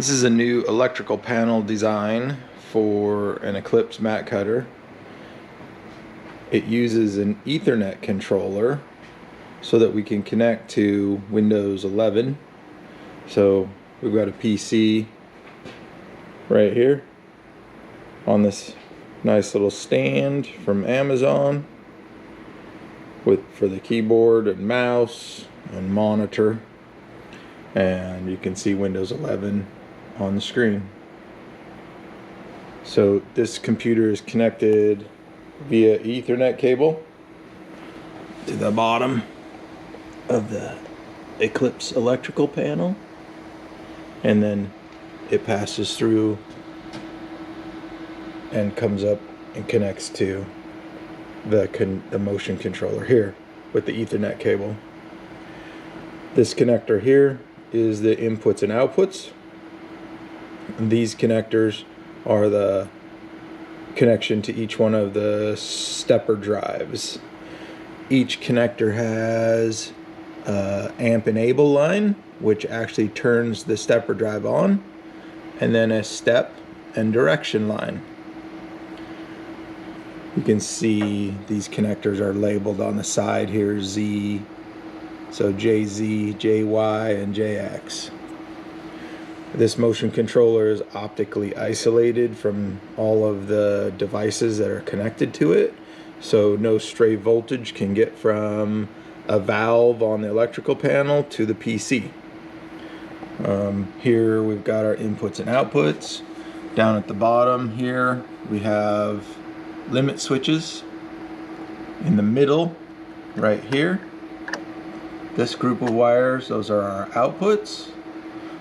This is a new electrical panel design for an Eclipse mat cutter. It uses an Ethernet controller so that we can connect to Windows 11. So we've got a PC right here on this nice little stand from Amazon for the keyboard and mouse and monitor, and you can see Windows 11 on the screen. So this computer is connected via Ethernet cable to the bottom of the Eclipse electrical panel, and then it passes through and comes up and connects to the motion controller here with the Ethernet cable. This connector here is the inputs and outputs. And these connectors are the connection to each one of the stepper drives. Each connector has amp enable line, which actually turns the stepper drive on, and then a step and direction line. You can see these connectors are labeled on the side here, Z, so JZ, JY, and JX. This motion controller is optically isolated from all of the devices that are connected to it, so no stray voltage can get from a valve on the electrical panel to the PC. Here we've got our inputs and outputs. Down at the bottom here we have limit switches. In the middle right here, this group of wires, those are our outputs,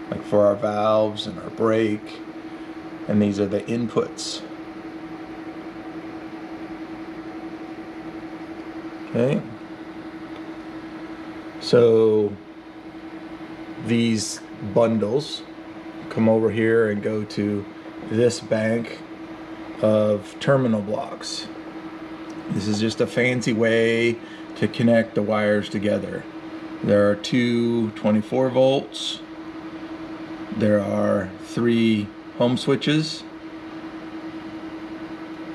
like for our valves and our brake, and these are the inputs. Okay, so these bundles come over here and go to this bank of terminal blocks. This is just a fancy way to connect the wires together. There are two 24 volts. There are 3 home switches,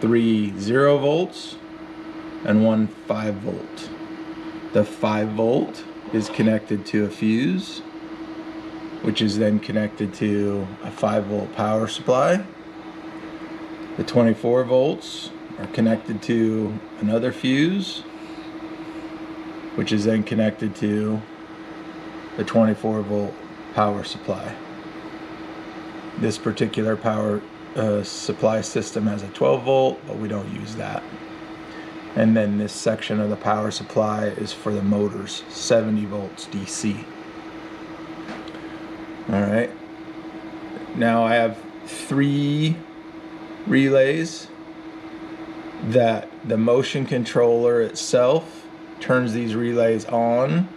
3 0 volts, and 1 5 volt. The 5 volt is connected to a fuse, which is then connected to a 5 volt power supply. The 24 volts are connected to another fuse, which is then connected to the 24 volt power supply. This particular power supply system has a 12 volt, but we don't use that. And then this section of the power supply is for the motors, 70 volts DC. Alright, now I have 3 relays that the motion controller itself turns these relays on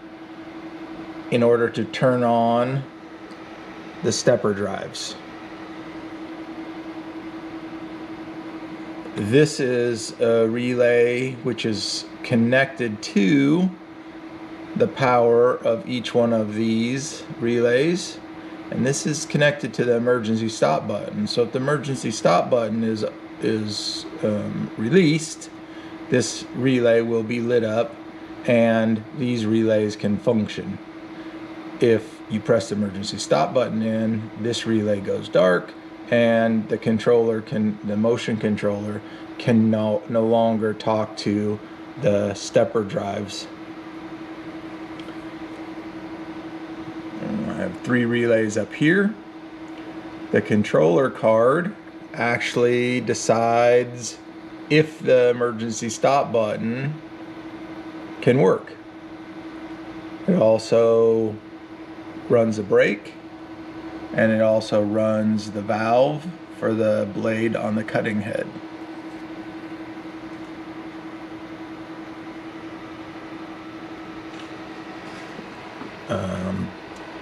in order to turn on the stepper drives. This is a relay which is connected to the power of each one of these relays, and this is connected to the emergency stop button. So if the emergency stop button is released, this relay will be lit up and these relays can function. If you press the emergency stop button in, this relay goes dark, and the motion controller can no longer talk to the stepper drives. I have 3 relays up here. The controller card actually decides if the emergency stop button can work. It also runs the brake, and it also runs the valve for the blade on the cutting head.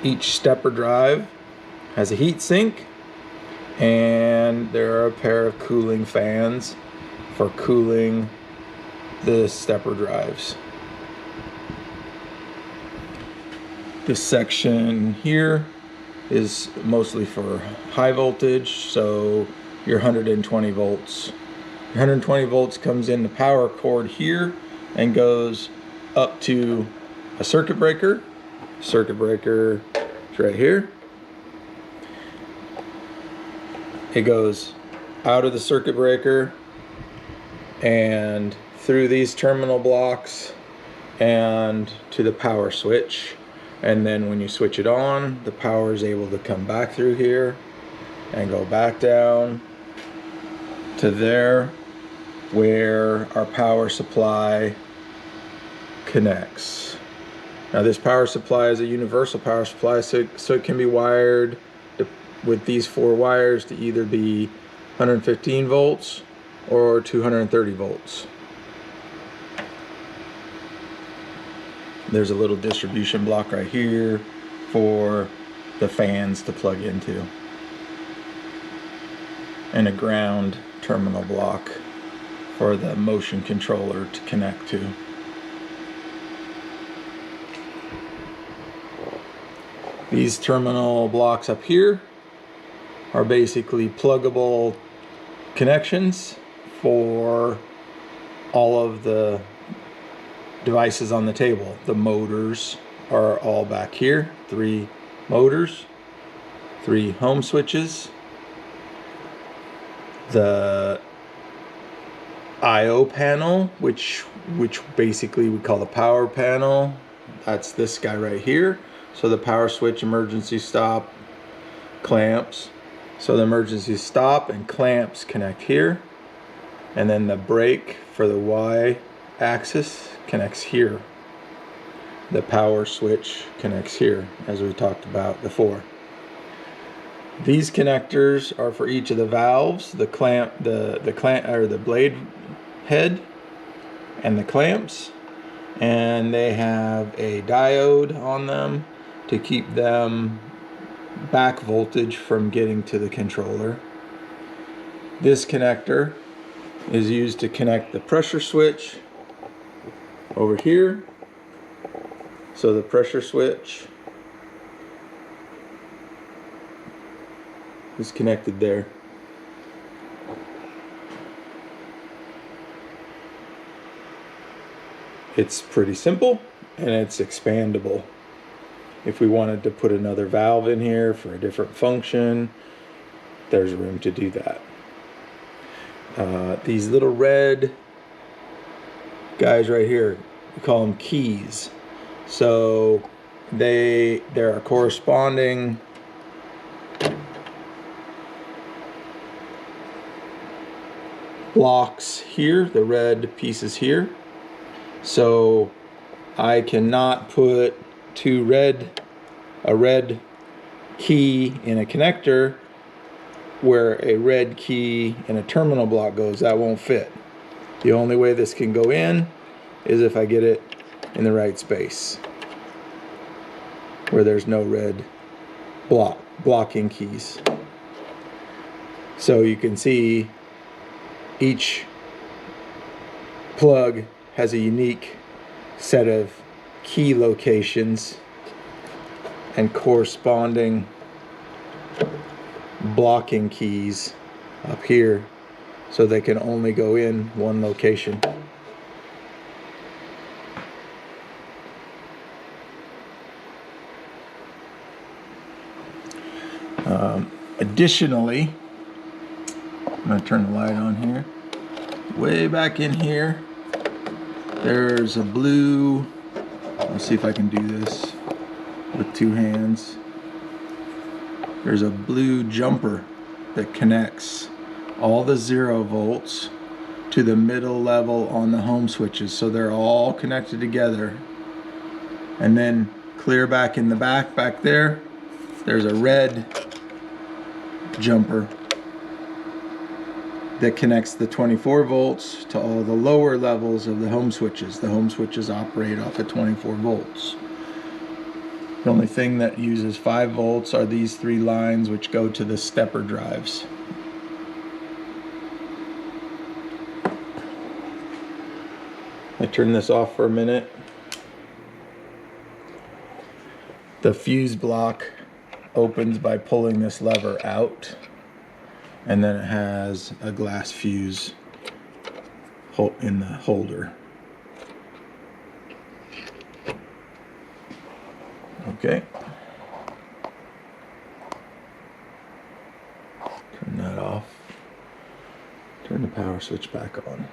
Each stepper drive has a heat sink, and there are a pair of cooling fans for cooling the stepper drives. This section here is mostly for high voltage, so your 120 volts. 120 volts comes in the power cord here and goes up to a circuit breaker. Circuit breaker is right here. It goes out of the circuit breaker and through these terminal blocks and to the power switch. And then when you switch it on, the power is able to come back through here and go back down to there where our power supply connects. Now this power supply is a universal power supply, so it can be wired with these 4 wires to either be 115 volts or 230 volts. There's a little distribution block right here for the fans to plug into, and a ground terminal block for the motion controller to connect to. These terminal blocks up here are basically pluggable connections for all of the devices on the table. The motors are all back here. 3 motors, 3 home switches. The I/O panel, which basically we call the power panel, that's this guy right here. So the power switch, emergency stop, clamps. So the emergency stop and clamps connect here, and then the brake for the Y axis connects here. The power switch connects here, as we talked about before. These connectors are for each of the valves, the clamp, the clamp or the blade head, and the clamps, and they have a diode on them to keep them back voltage from getting to the controller. This connector is used to connect the pressure switch over here. So the pressure switch is connected there. It's pretty simple and it's expandable. If we wanted to put another valve in here for a different function, there's room to do that. These little red guys right here, we call them keys. So there are corresponding blocks here, the red pieces here. So I cannot put a red key in a connector where a red key in a terminal block goes. That won't fit. The only way this can go in is if I get it in the right space where there's no red blocking keys. So you can see each plug has a unique set of key locations and corresponding blocking keys up here, so they can only go in one location. Additionally, I'm going to turn the light on here. Way back in here, there's a blue, let's see if I can do this with 2 hands. There's a blue jumper that connects all the 0 volts to the middle level on the home switches, so they're all connected together. And then clear back in the back there, there's a red jumper that connects the 24 volts to all the lower levels of the home switches. The home switches operate off of 24 volts. The only thing that uses 5 volts are these 3 lines, which go to the stepper drives. I turn this off for a minute. The fuse block opens by pulling this lever out, and then it has a glass fuse in the holder. Okay. Turn that off. Turn the power switch back on.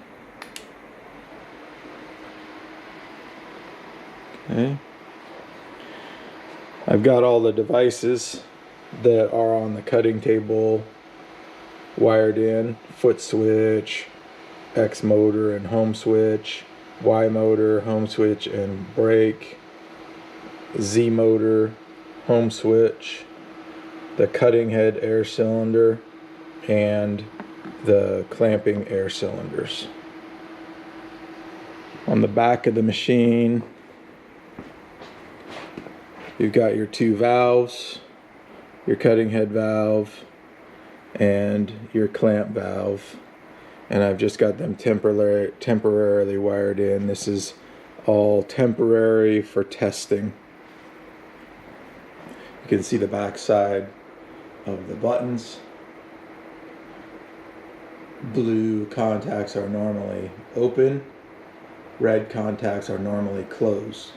Okay. I've got all the devices that are on the cutting table wired in. Foot switch, X motor and home switch, Y motor, home switch and brake, Z motor, home switch, the cutting head air cylinder, and the clamping air cylinders. On the back of the machine, you've got your two valves, your cutting head valve and your clamp valve, and I've just got them temporarily wired in. This is all temporary for testing. You can see the back side of the buttons. Blue contacts are normally open, red contacts are normally closed.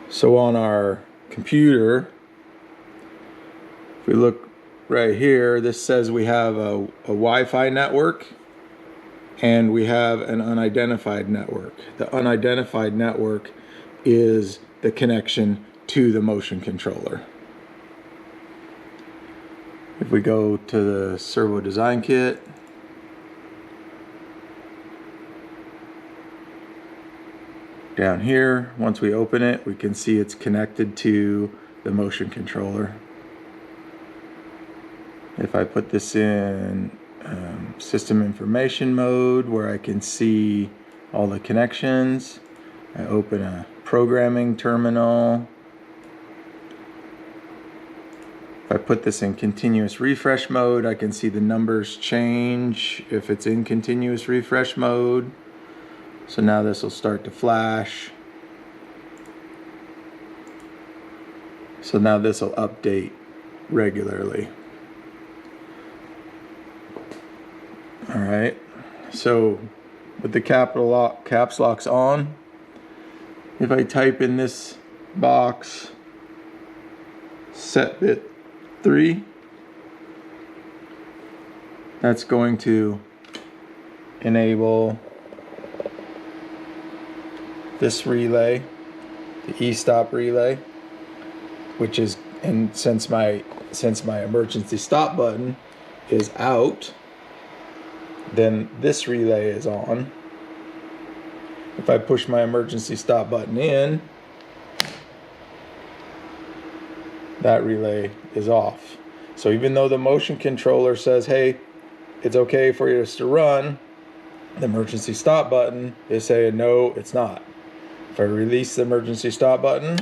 So on our computer, if we look right here, this says we have a Wi-Fi network and we have an unidentified network. The unidentified network is the connection to the motion controller. If we go to the servo design kit, down here, once we open it, we can see it's connected to the motion controller. If I put this in system information mode where I can see all the connections, I open a programming terminal. If I put this in continuous refresh mode, I can see the numbers change if it's in continuous refresh mode. So now this will start to flash. So now this will update regularly. All right, so with the caps locks on, if I type in this box set bit 3, that's going to enable this relay, the e-stop relay, which is, and since my emergency stop button is out, then this relay is on. If I push my emergency stop button in, that relay is off. So even though the motion controller says, hey, it's okay for us to run, the emergency stop button is saying, no, it's not. If I release the emergency stop button,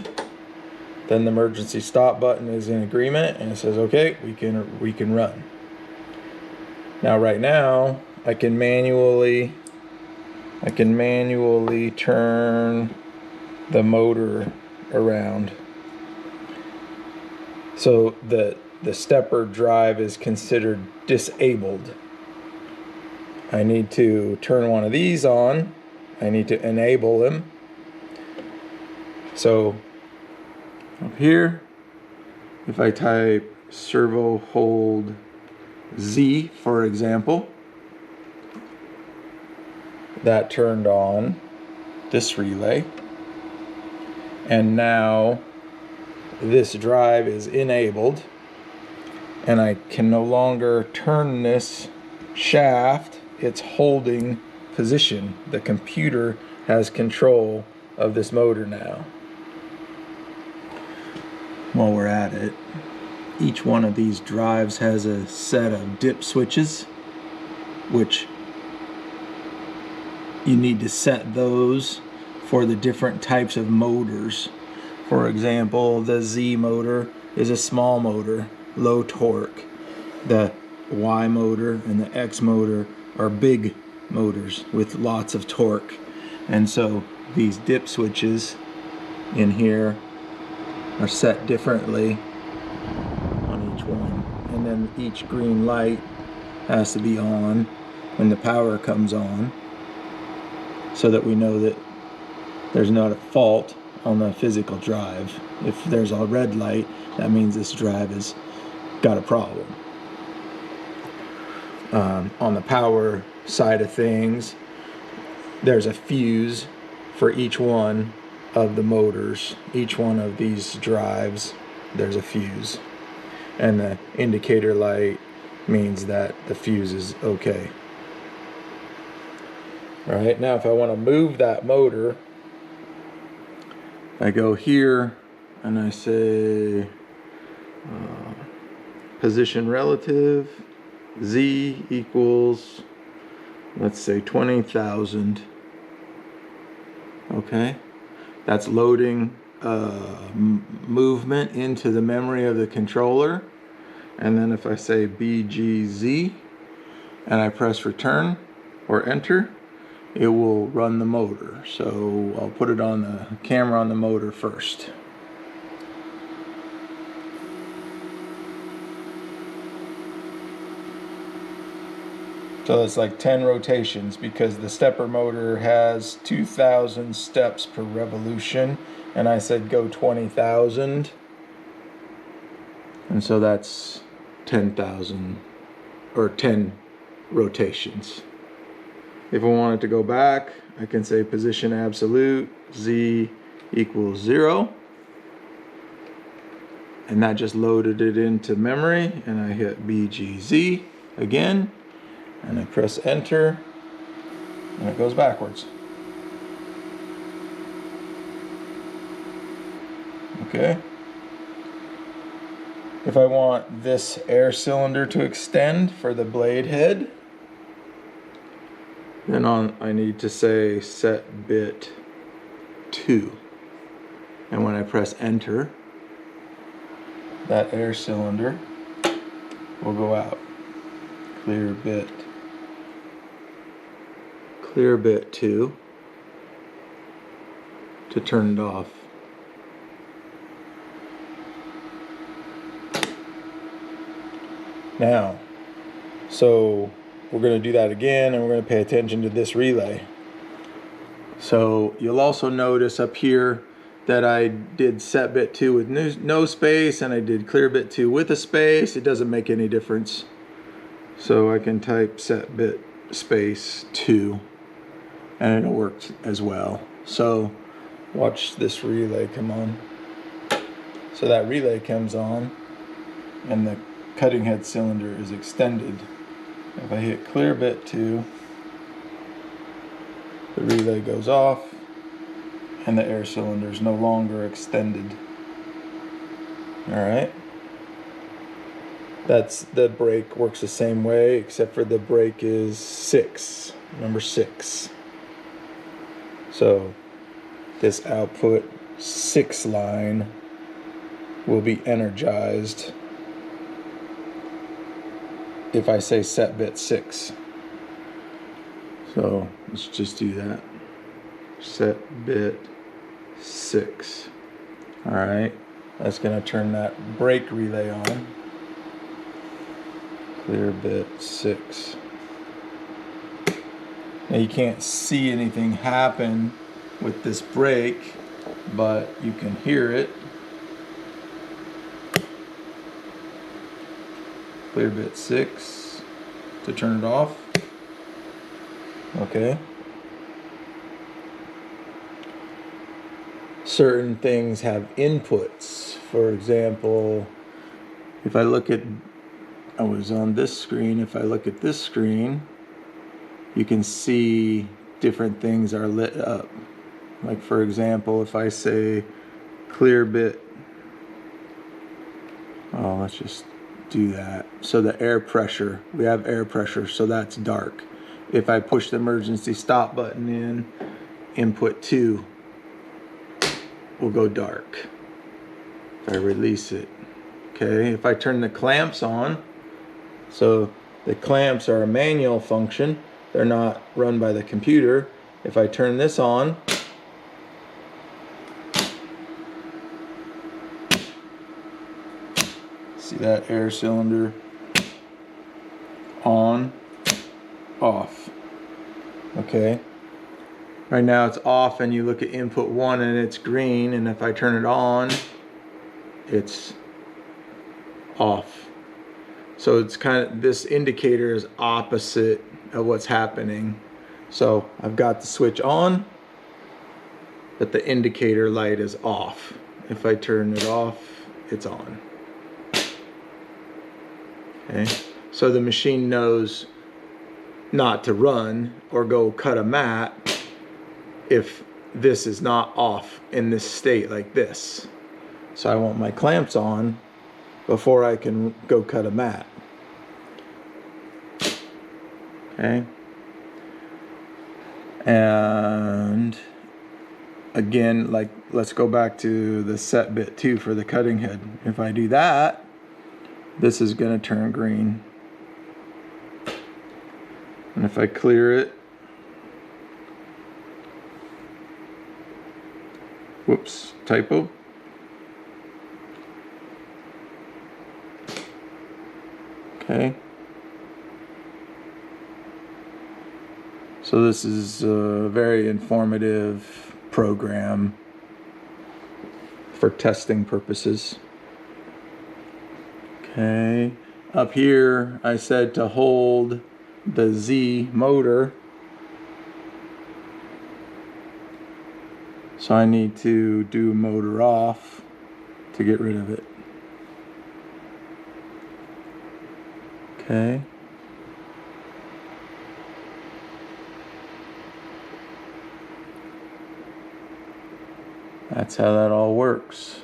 then the emergency stop button is in agreement and it says, okay, we can run. Now right now, I can manually turn the motor around. So the stepper drive is considered disabled. I need to turn one of these on. I need to enable them. So up here, if I type servo hold Z, for example, that turned on this relay, and now this drive is enabled, and I can no longer turn this shaft. It's holding position. The computer has control of this motor now. While we're at it, each one of these drives has a set of dip switches, which you need to set those for the different types of motors. For example, the Z motor is a small motor, low torque. The Y motor and the X motor are big motors with lots of torque. And so these dip switches in here are set differently on each one. And then each green light has to be on when the power comes on, so that we know that there's not a fault on the physical drive. If there's a red light, that means this drive has got a problem. On the power side of things, there's a fuse for each one of the motors. Each one of these drives, there's a fuse. And the indicator light means that the fuse is okay. All right, now if I want to move that motor, I go here and I say position relative, Z equals, let's say 20,000. Okay, that's loading movement into the memory of the controller. And then if I say BGZ and I press return or enter, it will run the motor. So I'll put it on the camera on the motor first. So it's like 10 rotations because the stepper motor has 2,000 steps per revolution, and I said go 20,000, and so that's 10,000 or 10 rotations. If I want it to go back, I can say position absolute, Z equals 0. And that just loaded it into memory, and I hit BGZ again, and I press enter, and it goes backwards. Okay. If I want this air cylinder to extend for the blade head, then I need to say set bit 2. And when I press enter, that air cylinder will go out. Clear bit 2 to turn it off. Now, so we're going to do that again, and we're going to pay attention to this relay. So you'll also notice up here that I did set bit 2 with no space, and I did clear bit 2 with a space. It doesn't make any difference. So I can type set bit space 2, and it'll work as well. So watch this relay come on. So that relay comes on, and the cutting head cylinder is extended. If I hit clear bit 2, the relay goes off, and the air cylinder is no longer extended. Alright. The brake works the same way, except for the brake is 6, number 6. So this output 6 line will be energized if I say set bit 6. So let's just do that. Set bit 6. Alright, that's going to turn that brake relay on. Clear bit 6. Now you can't see anything happen with this brake, but you can hear it. Clear bit 6 to turn it off. Okay. Certain things have inputs. For example, if I look at, I was on this screen, if I look at this screen, you can see different things are lit up. Like for example, if I say clear bit, oh, let's just do that. So the air pressure, we have air pressure, so that's dark. If I push the emergency stop button in, input 2 will go dark. If I release it, okay. If I turn the clamps on, so the clamps are a manual function, They're not run by the computer. If I turn this on, see that air cylinder on, off. Okay. Right now it's off, and you look at input 1 and it's green, and if I turn it on, it's off. So it's kind of, this indicator is opposite of what's happening. So I've got the switch on, but the indicator light is off. If I turn it off, it's on. Okay, so the machine knows not to run or go cut a mat if this is not off in this state like this. So I want my clamps on before I can go cut a mat. Okay. And again, like, let's go back to the set bit 2 for the cutting head. If I do that, this is going to turn green. And if I clear it, whoops, typo. Okay. So this is a very informative program for testing purposes. Okay. Up here, I said to hold the Z motor. So I need to do motor off to get rid of it. Okay. That's how that all works.